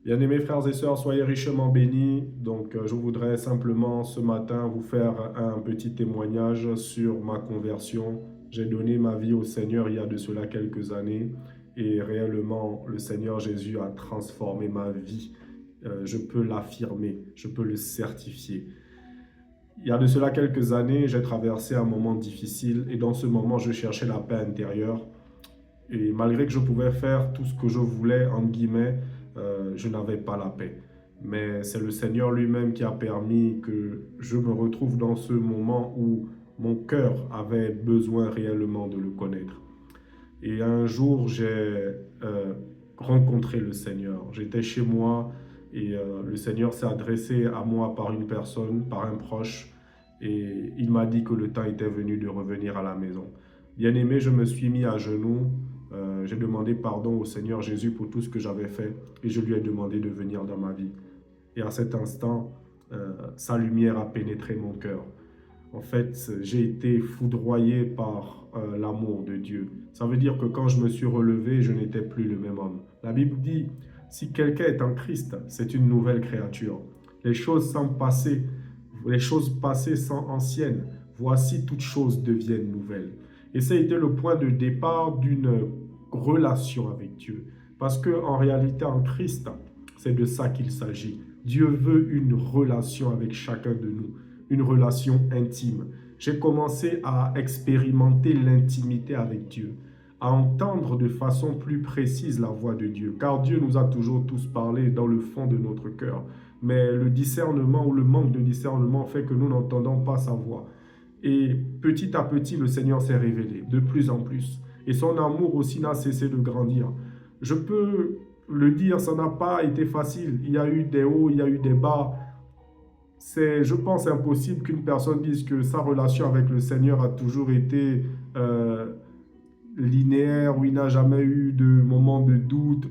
Bien-aimés frères et sœurs, soyez richement bénis. Je voudrais simplement ce matin vous faire un petit témoignage sur ma conversion. J'ai donné ma vie au Seigneur il y a de cela quelques années et réellement, le Seigneur Jésus a transformé ma vie. Je peux l'affirmer, je peux le certifier. Il y a de cela quelques années, j'ai traversé un moment difficile et dans ce moment, je cherchais la paix intérieure. Et malgré que je pouvais faire tout ce que je voulais, entre guillemets, je n'avais pas la paix. Mais c'est le Seigneur lui-même qui a permis que je me retrouve dans ce moment où mon cœur avait besoin réellement de le connaître. Et un jour, j'ai rencontré le Seigneur. J'étais chez moi et le Seigneur s'est adressé à moi par une personne, par un proche, et il m'a dit que le temps était venu de revenir à la maison. Bien-aimé, je me suis mis à genoux, j'ai demandé pardon au Seigneur Jésus pour tout ce que j'avais fait et je lui ai demandé de venir dans ma vie. Et à cet instant, sa lumière a pénétré mon cœur. En fait, j'ai été foudroyé par l'amour de Dieu. Ça veut dire que quand je me suis relevé, je n'étais plus le même homme. La Bible dit, si quelqu'un est en Christ, c'est une nouvelle créature. Les choses sont passées, les choses passées sont anciennes. Voici toutes choses deviennent nouvelles. Et ça a été le point de départ d'une relation avec Dieu. Parce que en réalité, en Christ, c'est de ça qu'il s'agit. Dieu veut une relation avec chacun de nous, une relation intime. J'ai commencé à expérimenter l'intimité avec Dieu, à entendre de façon plus précise la voix de Dieu, car Dieu nous a toujours tous parlé dans le fond de notre cœur. Mais le discernement ou le manque de discernement fait que nous n'entendons pas sa voix. Et petit à petit, le Seigneur s'est révélé de plus en plus. Et son amour aussi n'a cessé de grandir. Je peux le dire, ça n'a pas été facile. Il y a eu des hauts, il y a eu des bas. C'est, je pense, impossible qu'une personne dise que sa relation avec le Seigneur a toujours été linéaire, où il n'a jamais eu de moments de doute.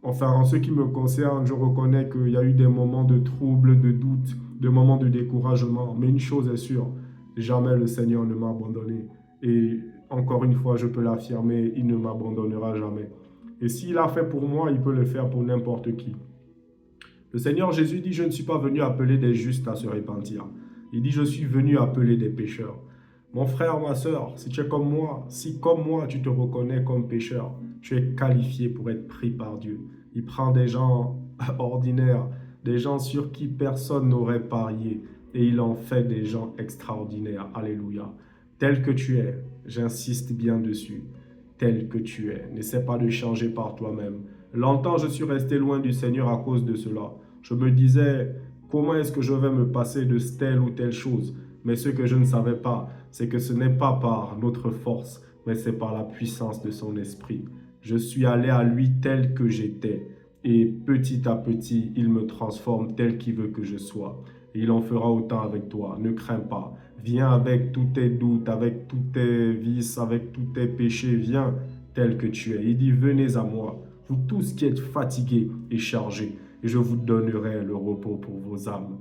Enfin, en ce qui me concerne, je reconnais qu'il y a eu des moments de trouble, de doute, de moments de découragement. Mais une chose est sûre, jamais le Seigneur ne m'a abandonné. Et encore une fois, je peux l'affirmer, il ne m'abandonnera jamais. Et s'il a fait pour moi, il peut le faire pour n'importe qui. Le Seigneur Jésus dit, je ne suis pas venu appeler des justes à se repentir. Il dit, je suis venu appeler des pécheurs. Mon frère, ma soeur, si tu es comme moi, si comme moi tu te reconnais comme pécheur, tu es qualifié pour être pris par Dieu. Il prend des gens ordinaires, des gens sur qui personne n'aurait parié, et il en fait des gens extraordinaires. Alléluia. Tel que tu es, j'insiste bien dessus, tel que tu es. N'essaie pas de changer par toi-même. Longtemps, je suis resté loin du Seigneur à cause de cela. Je me disais, comment est-ce que je vais me passer de telle ou telle chose? Mais ce que je ne savais pas, c'est que ce n'est pas par notre force, mais c'est par la puissance de son esprit. Je suis allé à lui tel que j'étais, et petit à petit, il me transforme tel qu'il veut que je sois. Et il en fera autant avec toi. Ne crains pas. Viens avec tous tes doutes, avec tous tes vices, avec tous tes péchés. Viens tel que tu es. Il dit, venez à moi, vous tous qui êtes fatigués et chargés, et je vous donnerai le repos pour vos âmes.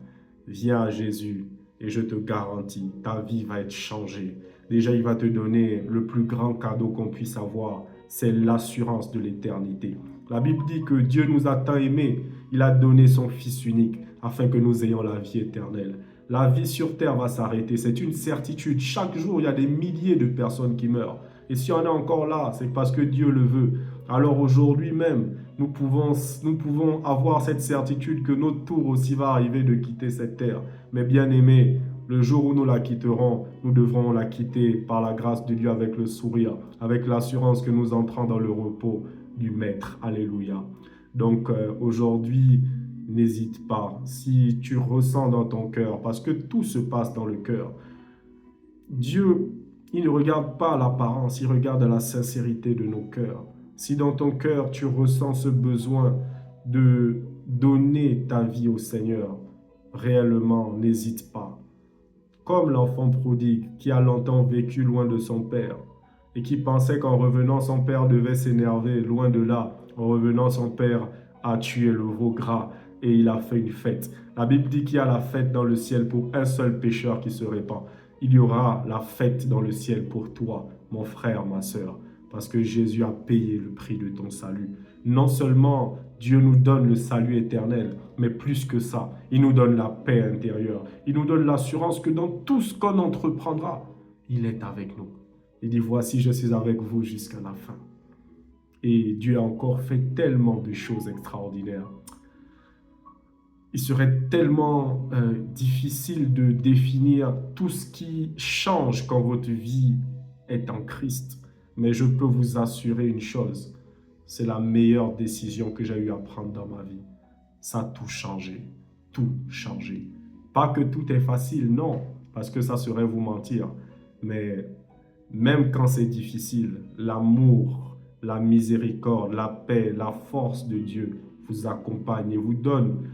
Viens à Jésus et je te garantis, ta vie va être changée. Déjà, il va te donner le plus grand cadeau qu'on puisse avoir, c'est l'assurance de l'éternité. La Bible dit que Dieu nous a tant aimés, il a donné son Fils unique afin que nous ayons la vie éternelle. La vie sur terre va s'arrêter, c'est une certitude. Chaque jour, il y a des milliers de personnes qui meurent. Et si on est encore là, c'est parce que Dieu le veut. Alors aujourd'hui même, nous pouvons avoir cette certitude que notre tour aussi va arriver de quitter cette terre. Mais bien aimé, le jour où nous la quitterons, nous devrons la quitter par la grâce de Dieu avec le sourire, avec l'assurance que nous entrons dans le repos du Maître. Alléluia. Aujourd'hui, n'hésite pas. Si tu ressens dans ton cœur, parce que tout se passe dans le cœur, Dieu, il ne regarde pas l'apparence, il regarde la sincérité de nos cœurs. Si dans ton cœur, tu ressens ce besoin de donner ta vie au Seigneur, réellement, n'hésite pas. Comme l'enfant prodigue qui a longtemps vécu loin de son père et qui pensait qu'en revenant, son père devait s'énerver. Loin de là, en revenant, son père a tué le veau gras et il a fait une fête. La Bible dit qu'il y a la fête dans le ciel pour un seul pécheur qui se répand. Il y aura la fête dans le ciel pour toi, mon frère, ma sœur, parce que Jésus a payé le prix de ton salut. Non seulement Dieu nous donne le salut éternel, mais plus que ça, il nous donne la paix intérieure. Il nous donne l'assurance que dans tout ce qu'on entreprendra, il est avec nous. Il dit, voici, je suis avec vous jusqu'à la fin. Et Dieu a encore fait tellement de choses extraordinaires. Il serait tellement difficile de définir tout ce qui change quand votre vie est en Christ. Mais je peux vous assurer une chose, c'est la meilleure décision que j'ai eu à prendre dans ma vie. Ça a tout changé, tout changé. Pas que tout est facile, non, parce que ça serait vous mentir. Mais même quand c'est difficile, l'amour, la miséricorde, la paix, la force de Dieu vous accompagne et vous donne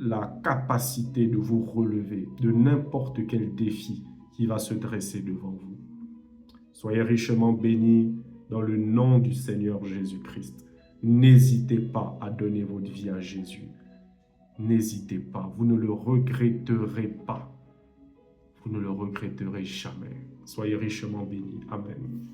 la capacité de vous relever de n'importe quel défi qui va se dresser devant vous. Soyez richement bénis dans le nom du Seigneur Jésus-Christ. N'hésitez pas à donner votre vie à Jésus. N'hésitez pas, vous ne le regretterez pas. Vous ne le regretterez jamais. Soyez richement bénis. Amen.